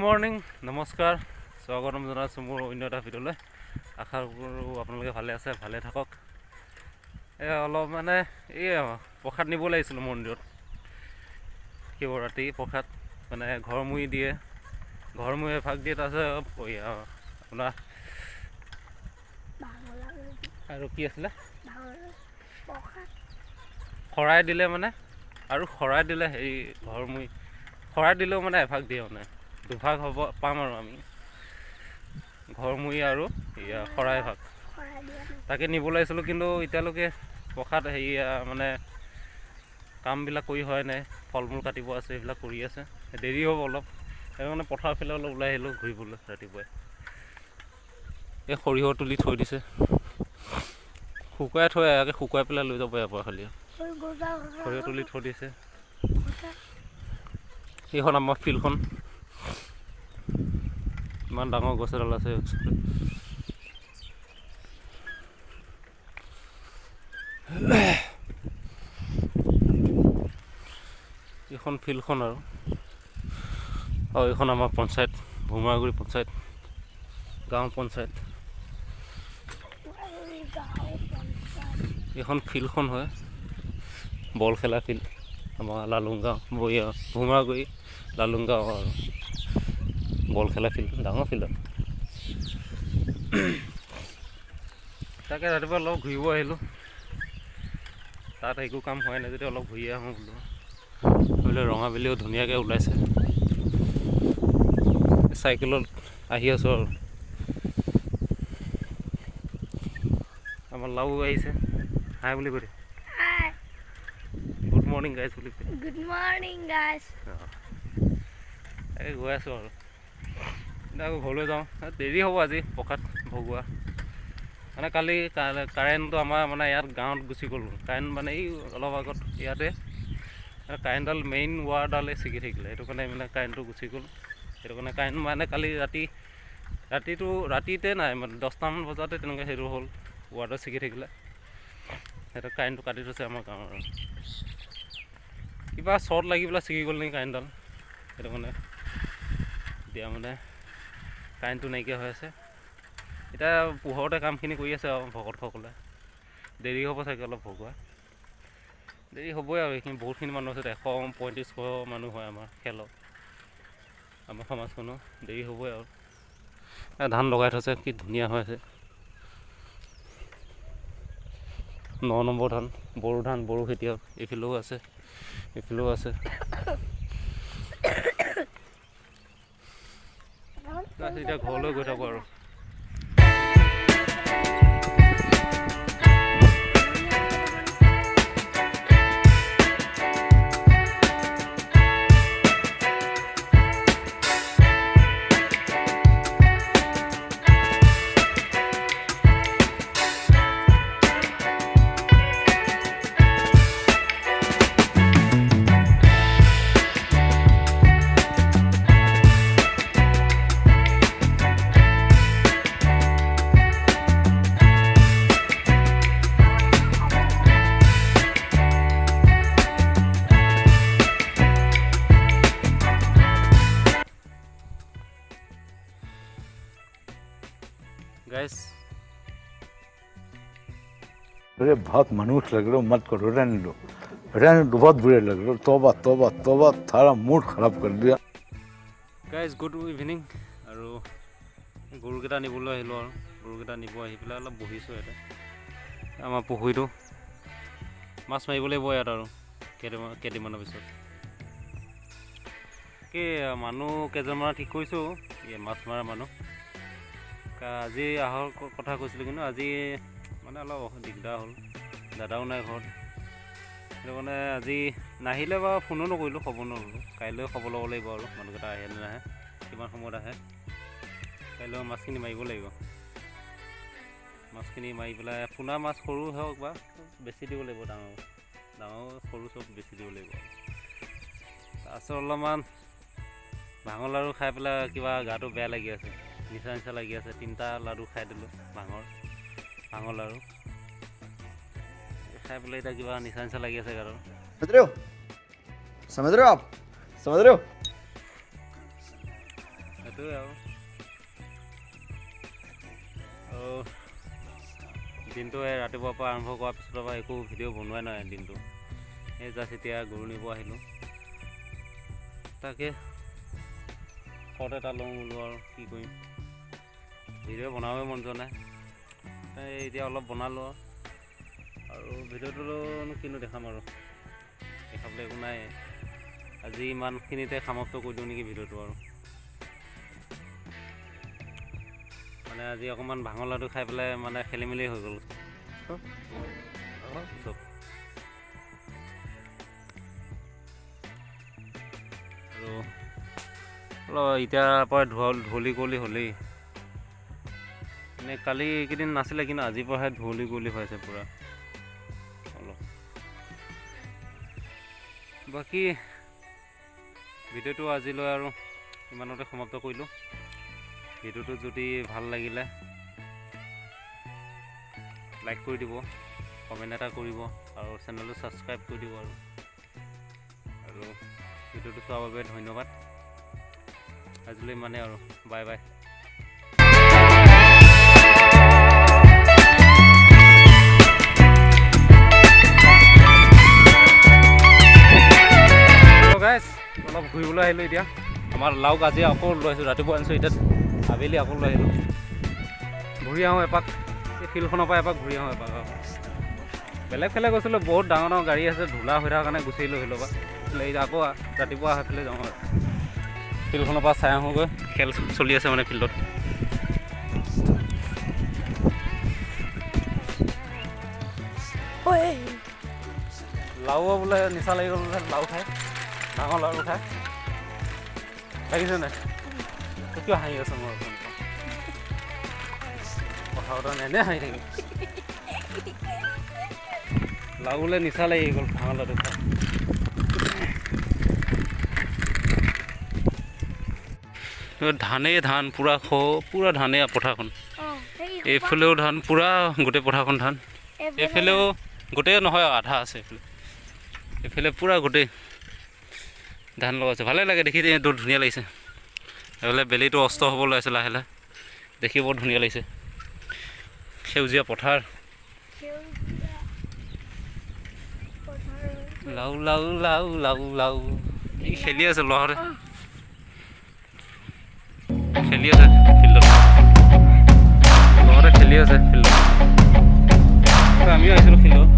Morning নমস্কাৰ স্বাগতম জনাইছোঁ মোৰ অন্য এটা ভিডিঅ'লৈ। আশা কৰোঁ আপোনালোকে ভালে আছে, ভালে থাকক। অলপ মানে এই প্ৰসাদ নিব লাগিছিলোঁ মন্দিৰত। শিৱৰাত্ৰি প্ৰসাদ মানে ঘৰমুৰি দিয়ে, ঘৰমুৰি এভাগ দিয়ে, তাৰপিছত আপোনাৰ আৰু কি আছিলে শৰাই দিলে মানে, আৰু শৰাই দিলে হেৰি ঘৰমুৰি শৰাই দিলেও মানে এভাগ দিয়ে, মানে দুভাগ হ'ব পাম আৰু আমি ঘৰমুৰি আৰু শৰাই ভাগ তাকে নিব লাগিছিলোঁ। কিন্তু এতিয়ালৈকে প্ৰসাদ মানে কামবিলাক কৰি হয় নাই, ফল মূল কাটিব আছে, এইবিলাক কৰি আছে, দেৰি হ'ব অলপ। সেইকাৰণে পথাৰৰ ফালে অলপ ওলাই আহিলোঁ ঘূৰিবলৈ ৰাতিপুৱাই। এই সৰিয়হ তুলি থৈ দিছে, শুকুৱাই থৈ আগে শুকুৱাই পেলাই লৈ যাব ইয়াৰ পৰা খালি। সৰিয়হ তুলি থৈ দিছে। এইখন আমাৰ ফিল্ডখন, ইমান ডাঙৰ গছ এডাল আছে। এইখন ফিল্ডখন আৰু এইখন আমাৰ পঞ্চায়ত, ভোমৰাগুৰি পঞ্চায়ত, গাঁও পঞ্চায়ত। এইখন ফিল্ডখন হয়, বল খেলা ফিল্ড আমাৰ লালুংগাঁও ভোমৰাগুৰি লালুংগাঁও আৰু বল খেলা ফিল্ড, ডাঙৰ ফিল্ড। তাকে ৰাতিপুৱা অলপ ঘূৰিব আহিলোঁ, তাত একো কাম হোৱাই নাই যদি অলপ ঘূৰি আহোঁ বোলো। বোলে ৰঙাবেলিও ধুনীয়াকৈ ওলাইছে। চাইকেলত আহি আছোঁ আৰু আমাৰ লাউ আহিছে, হাই বুলি কৈ দে। গুড মৰ্ণিং গাইজ বুলি কৈ। Good morning guys. এই গৈ আছোঁ আৰু এতিয়া আকৌ ঘৰলৈ যাওঁ। দেৰি হ'ব আজি প্ৰসাদ ভগোৱা। মানে কালি কাৰেণ্টটো আমাৰ মানে ইয়াত গাঁৱত গুচি গ'ল। কাৰেণ্ট মানে এই অলপ আগত ইয়াতে কাৰেণ্টডাল মেইন ৱাৰডালে ছিগি থাকিলে, সেইটো কাৰণে মানে কাৰেণ্টটো গুচি গ'ল। সেইটো কাৰণে কাৰেণ্ট মানে কালি ৰাতিতে নাই, মানে 10টামান বজাতে তেনেকৈ সেইটো হ'ল, ৱাৰডাল ছিগি থাকিলে। সেইটো কাৰেণ্টটো কাটি থৈছে আমাৰ গাঁৱৰ। কিবা শ্বৰ্ট লাগি পেলাই ছিগি গ'ল নেকি কাৰেণ্টডাল, সেইটো কাৰণে এতিয়া মানে কাৰেণ্টটো নাইকিয়া হৈ আছে। এতিয়া পোহৰতে কামখিনি কৰি আছে আৰু ভকতসকলে। দেৰি হ'ব চাগে অলপ ভগোৱা, দেৰি হ'বই আৰু। এইখিনি বহুতখিনি মানুহ আছে, 135 মানুহ হয় আমাৰ খেলত, আমাৰ সমাজখনো। দেৰি হ'বই আৰু। ধান লগাই থৈছে, কি ধুনীয়া হৈ আছে। 9 নম্বৰ ধান, বড়ো খেতিয়ক। এইফালেও আছে, এইফালেও আছে। এতিয়া ঘৰলৈ গৈ থাকোঁ আৰু। गाइस अरे बहुत मनुष्य लग रहे हो, मत करो, रहने दो, बहुत बुरे लग रहे हो। तौबा तौबा तौबा, थारा मूड खराब कर दिया। Guys good evening. আৰু গৰুকেইটা নিবলৈ আহিলোঁ, আৰু গৰুকেইটা নিব আহি পেলাই অলপ বহিছোঁ ইয়াতে। আমাৰ পুখুৰীটো মাছ মাৰিব লাগিব ইয়াত আৰু কেইদিনমানৰ পিছত। কি মানুহ কেইজনমান ঠিক কৰিছোঁ, মাছ মৰা মানুহ। আজি আহাৰ কথা কৈছিলোঁ, কিন্তু আজি মানে অলপ দিগদাৰ হ'ল, দাদাও নাই ঘৰত। সেইটো কাৰণে আজি নাহিলে বাৰু ফোনো নকৰিলোঁ, খবৰ নল'লোঁ। কাইলৈ খবৰ ল'ব লাগিব আৰু মানুহকেইটা আহে নে নাহে, কিমান সময়ত আহে। কাইলৈ মাছখিনি মাৰিব লাগিব। মাছখিনি মাৰি পেলাই পোনা মাছ সৰু হওক বা বেছি দিব লাগিব, ডাঙৰ সৰু চব বেছি দিব লাগিব। তাৰপিছত অলপমান ভাঙৰ লাড়ু খাই পেলাই কিবা গাটো বেয়া লাগি আছে, নিচা লাগি আছে। 3টা লাড়ু খাই দিলোঁ, ভাঙৰ লাড়ু খাই পেলাই এতিয়া কিবা নিচা লাগি আছে গাটো। समझ रहे हो आप? समझ रहे हो? সেইটোৱে আৰু দিনটো এই ৰাতিপুৱাৰ পৰা আৰম্ভ কৰাৰ পিছৰ পৰা একো ভিডিঅ' বনোৱাই নাই দিনটো এই জাষ্ট এতিয়া গৰু নিব আহিলোঁ তাকে শৰ্ট এটা লওঁ বোলো আৰু কি কৰিম ভিডিঅ' বনাবই মন যোৱা নাই এতিয়া অলপ বনালোঁ আৰু ভিডিঅ'টোনো কিনো দেখাম আৰু দেখাবলৈ একো নাই আজি ইমানখিনিতে সমাপ্ত কৰি দিওঁ নেকি ভিডিঅ'টো আৰু মানে আজি অকণমান ভাঙৰ লাডু খাই পেলাই মানে খেলি মেলি হৈ গ'ল চব আৰু অলপ এতিয়াৰ পৰা ধুৱলি কুঁৱলি হ'লেই মানে কালি এইকেইদিন নাছিলে কিন্তু আজিৰ পৰাহে ধুৱলি কুঁৱলি হৈ আছে পূৰা অলপ বাকী ভিডিঅ'টো আজিলৈ আৰু ইমানতে সমাপ্ত কৰিলোঁ ভিডিঅ'টো যদি ভাল লাগিলে লাইক কৰি দিব কমেণ্ট এটা কৰিব আৰু চেনেলটো ছাবস্ক্ৰাইব কৰি দিব আৰু ভিডিঅ'টো চোৱাৰ বাবে ধন্যবাদ আজিলৈ ইমানেই আৰু বাই বাই গাইজ অলপ ঘূৰিবলৈ আহিলোঁ এতিয়া আমাৰ লাওক আজি আকৌ লৈ আহিছোঁ ৰাতিপুৱা আনিছোঁ এতিয়া আবেলি আকৌ লৈ আহিলোঁ ঘূৰি আহোঁ এপাক এই ফিল্ডখনৰ পৰা এপাক ঘূৰি আহোঁ এপাক বেলেগ ফালে গৈছিলোঁ বহুত ডাঙৰ ডাঙৰ গাড়ী আছে ধূলা হৈ থকাৰ কাৰণে গুচি আহিলোঁ ফিল্ডৰ পৰা আকৌ ৰাতিপুৱা সেইফালে যাওঁ আৰু ফিল্ডখনৰ পৰা চাই আহোঁগৈ খেল চলি আছে মানে ফিল্ডত লাও বোলে নিচা লাগি গ'ল বোলে লাও খাই ডাঙৰ লাও খাই লাগিছে নাই কিয় হাঁহি আছো মোৰ কথা বতৰা এনে হাঁহি থাকিম লাও বোলে নিচা লাগি গ'ল ডাঙৰ লাওটো খাই ধানেই ধান পূৰা পূৰা ধানেই পথাৰখন এইফালেও ধান পূৰা গোটেই পথাৰখন ধান এইফালেও গোটেই নহয় আধা আছে এইফালে পূৰা গোটেই ধান লগাইছে ভালে লাগে দেখি এইটো ধুনীয়া লাগিছে এইফালে বেলিটো অস্ত হ'ব ওলাইছে লাহে লাহে দেখি বৰ ধুনীয়া লাগিছে সেউজীয়া পথাৰ লাও লাও লাও লাও লাও এই খেলি আছে ল'ৰাহঁতে খেলি আছে ফিল্ডত ল'ৰাহঁতে খেলি আছে ফিল্ডত আমিও আহিছিলোঁ ফিল্ডত